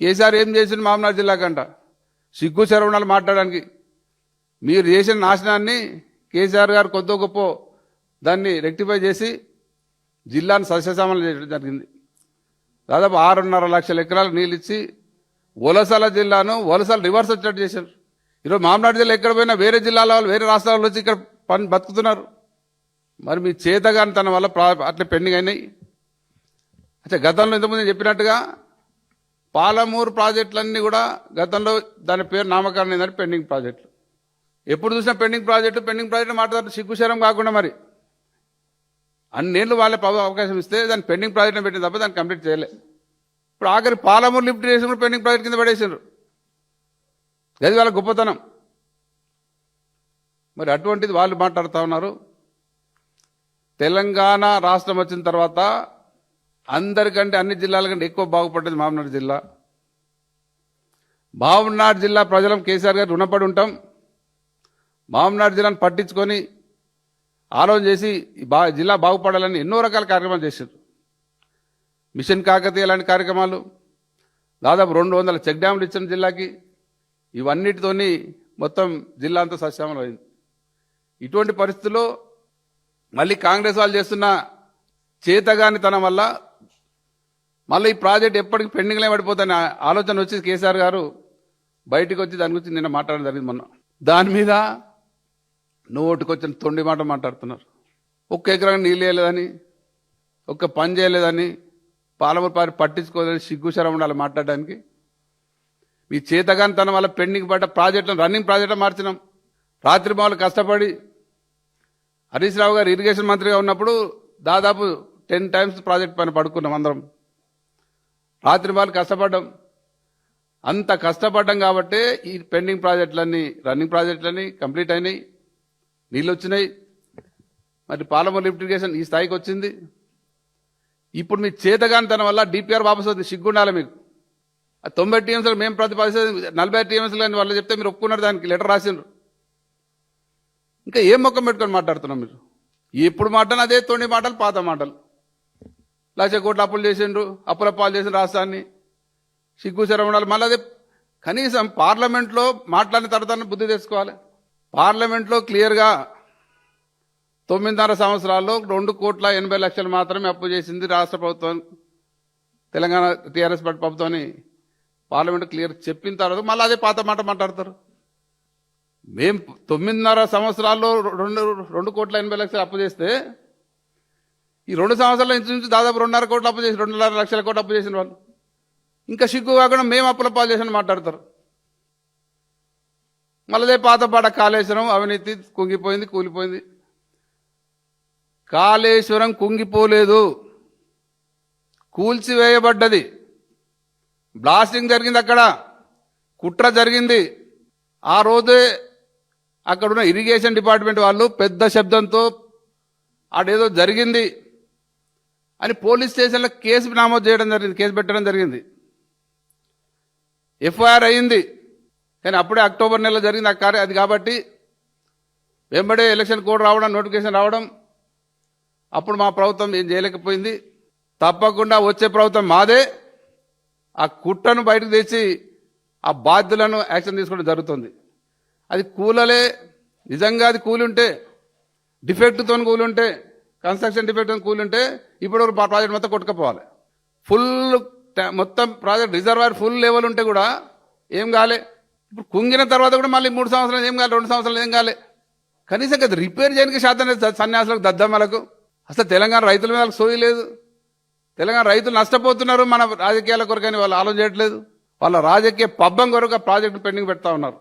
కేసీఆర్ ఏం చేసిండు మామనాడు జిల్లాకంట సిగ్గు శరవణాలు మాట్లాడడానికి. మీరు చేసిన నాశనాన్ని కేసీఆర్ గారు కొద్ది గొప్ప దాన్ని రెక్టిఫై చేసి జిల్లాను సస్యశ్యామలం చేయడం జరిగింది. దాదాపు 6.5 లక్షల ఎకరాలకు నీళ్ళు ఇచ్చి వలసల జిల్లాను వలసలు రివర్స్ వచ్చేటట్టు చేశారు. ఈరోజు మామనాడు జిల్లా ఎక్కడ పోయినా వేరే జిల్లాల వాళ్ళు వేరే రాష్ట్రాల వచ్చి ఇక్కడ పని బతుకుతున్నారు. మరి మీ చేతగాని తన వల్ల అట్లా పెండింగ్ అయినాయి. అంటే గతంలో ఇంతకుముందు నేను చెప్పినట్టుగా పాలమూరు ప్రాజెక్టులన్నీ కూడా గతంలో దాని పేరు నామకరణం ఏంటంటే పెండింగ్ ప్రాజెక్టులు. ఎప్పుడు చూసినా పెండింగ్ ప్రాజెక్టు మాట్లాడుతూ సిగ్గుశరం కాకుండా మరి అన్నేళ్ళు వాళ్ళే అవకాశం ఇస్తే దాన్ని పెండింగ్ ప్రాజెక్టును పెట్టిన తప్ప దాన్ని కంప్లీట్ చేయలే. ఇప్పుడు ఆఖరి పాలమూరు లిఫ్ట్ చేసి కూడా పెండింగ్ ప్రాజెక్ట్ కింద పడేసారు. అది వాళ్ళ గొప్పతనం. మరి అటువంటిది వాళ్ళు మాట్లాడుతూ ఉన్నారు. తెలంగాణ రాష్ట్రం వచ్చిన తర్వాత అందరికంటే అన్ని జిల్లాల కంటే ఎక్కువ బాగుపడ్డది మామనాడు జిల్లా. మామనాడు జిల్లా ప్రజలం కేసీఆర్ గారు రుణపడి ఉంటాం. మామనాడు జిల్లాను పట్టించుకొని ఆలోచన చేసి జిల్లా బాగుపడాలని ఎన్నో రకాల కార్యక్రమాలు చేశారు. మిషన్ కాకతీయ లాంటి కార్యక్రమాలు, దాదాపు 200 చెక్ డ్యాములు ఇచ్చిన జిల్లాకి. ఇవన్నిటితోని మొత్తం జిల్లా అంతా సస్యశ్యామలం అయింది. ఇటువంటి పరిస్థితుల్లో మళ్ళీ కాంగ్రెస్ వాళ్ళు చేస్తున్న చేతగానితనం వల్ల మళ్ళీ ఈ ప్రాజెక్ట్ ఎప్పటికీ పెండింగ్లో పడిపోతాయని ఆలోచన వచ్చి కేసీఆర్ గారు బయటకు వచ్చి దాని గురించి నిన్న మాట్లాడడం జరిగింది. మొన్న దాని మీద నోటికొచ్చిన తొండి మాట మాట్లాడుతున్నారు. ఒక్క ఎకరానికి నీళ్ళు వేయలేదని, ఒక్క పని చేయలేదని, పాలమూరు పారి పట్టించుకోలేదని సిగ్గుశరం ఉండాలి మాట్లాడడానికి. మీ చేతగానితనం వల్ల పెండింగ్ పడ్డ ప్రాజెక్టులను రన్నింగ్ ప్రాజెక్టులు మార్చినాం. రాత్రి మాలు కష్టపడి హరీష్ రావు గారు ఇరిగేషన్ మంత్రిగా ఉన్నప్పుడు దాదాపు 10 times ప్రాజెక్ట్ పైన పడుకున్నాం అందరం. రాత్రి మాలు కష్టపడ్డాం. అంత కష్టపడ్డాం కాబట్టే ఈ పెండింగ్ ప్రాజెక్టులన్నీ రన్నింగ్ ప్రాజెక్టులన్నీ కంప్లీట్ అయినాయి, నీళ్ళు వచ్చినాయి. మరి పాలమూరు లిఫ్ట్ ఇరిగేషన్ ఈ స్థాయికి వచ్చింది. ఇప్పుడు మీ చేతగానితనం వల్ల డిపిఆర్ వాపసు వస్తుంది. సిగ్గుండాలి మీకు. 90 TMS మేము ప్రతిపాదిస్తే 40 TMS అని వాళ్ళు చెప్తే మీరు ఒప్పుకున్నారు, దానికి లెటర్ రాసిండ్రు. ఇంకా ఏం మొక్కం పెట్టుకొని మాట్లాడుతున్నాం మీరు? ఎప్పుడు మాట్లాడినా అదే తొండి మాటలు, పాత మాటలు. 1,00,000 కోట్ల అప్పులు చేసిండ్రు, అప్పుల పాలు చేసిన రాష్ట్రాన్ని. సిగ్గు శరవణాలు. మళ్ళీ అదే కనీసం పార్లమెంట్లో మాట్లాడిన తర్వాత బుద్ధి తెచ్చుకోవాలి. పార్లమెంట్లో క్లియర్గా 9.5 సంవత్సరాల్లో 2,80,00,000 మాత్రమే అప్పు చేసింది రాష్ట్ర ప్రభుత్వం, తెలంగాణ టీఆర్ఎస్ ప్రభుత్వాన్ని పార్లమెంట్ క్లియర్ చెప్పిన తర్వాత మళ్ళీ అదే పాత మాట మాట్లాడతారు. మేము 9.5 సంవత్సరాల్లో 2,80,00,000 అప్పు చేస్తే ఈ 2 సంవత్సరాల నుంచి దాదాపు 2.5 కోట్ల అప్పు చేసి 2.5 లక్షల కోట్లు అప్పు చేసిన వాళ్ళు ఇంకా సిగ్గు కాకుండా మేము అప్పుల పాలు చేసిన మాట్లాడతారు. మళ్ళీ పాత పాట కాళేశ్వరం అవినీతి కుంగిపోయింది, కూలిపోయింది. కాళేశ్వరం కుంగిపోలేదు, కూల్చివేయబడ్డది. బ్లాస్టింగ్ జరిగింది, అక్కడ కుట్ర జరిగింది. ఆ రోజే అక్కడున్న ఇరిగేషన్ డిపార్ట్మెంట్ వాళ్ళు పెద్ద శబ్దంతో అదేదో జరిగింది అని పోలీస్ స్టేషన్లో కేసు నమోదు చేయడం జరిగింది, కేసు పెట్టడం జరిగింది, ఎఫ్ఐఆర్ అయింది. కానీ అప్పుడే అక్టోబర్ నెలలో జరిగింది అది. కాబట్టి వెంబడే ఎలక్షన్ కోడ్ రావడం, నోటిఫికేషన్ రావడం, అప్పుడు మా ప్రభుత్వం ఏం చేయలేకపోయింది. తప్పకుండా వచ్చే ప్రభుత్వం మాదే. ఆ కుట్రను బయటకు తెచ్చి ఆ బాధ్యులను యాక్షన్ తీసుకోవడం జరుగుతుంది. అది కూలలే, నిజంగా అది కూలుంటే, డిఫెక్ట్తో కూలుంటే, కన్స్ట్రక్షన్ డిఫెక్ట్తో కూలుంటే ఇప్పుడు ప్రాజెక్ట్ మొత్తం కొట్టుకుపోవాలి. ఫుల్ మొత్తం ప్రాజెక్ట్ రిజర్వాయర్ ఫుల్ లెవెల్ ఉంటే కూడా ఏం కాలే. ఇప్పుడు కుంగిన తర్వాత కూడా మళ్ళీ 3 సంవత్సరాలు ఏం కాలే, 2 సంవత్సరాలు ఏం కాలే. కనీసం అది రిపేర్ చేయడానికి శాతం సన్యాసులకు, దద్దమ్మలకు. అసలు తెలంగాణ రైతుల మీద సోయి లేదు. తెలంగాణ రైతులు నష్టపోతున్నారు మన రాజకీయాల కొరకని వాళ్ళు ఆలోచన చేయట్లేదు. వాళ్ళ రాజకీయ పబ్బం కొరకు ఆ ప్రాజెక్టు పెండింగ్ పెడతా ఉన్నారు.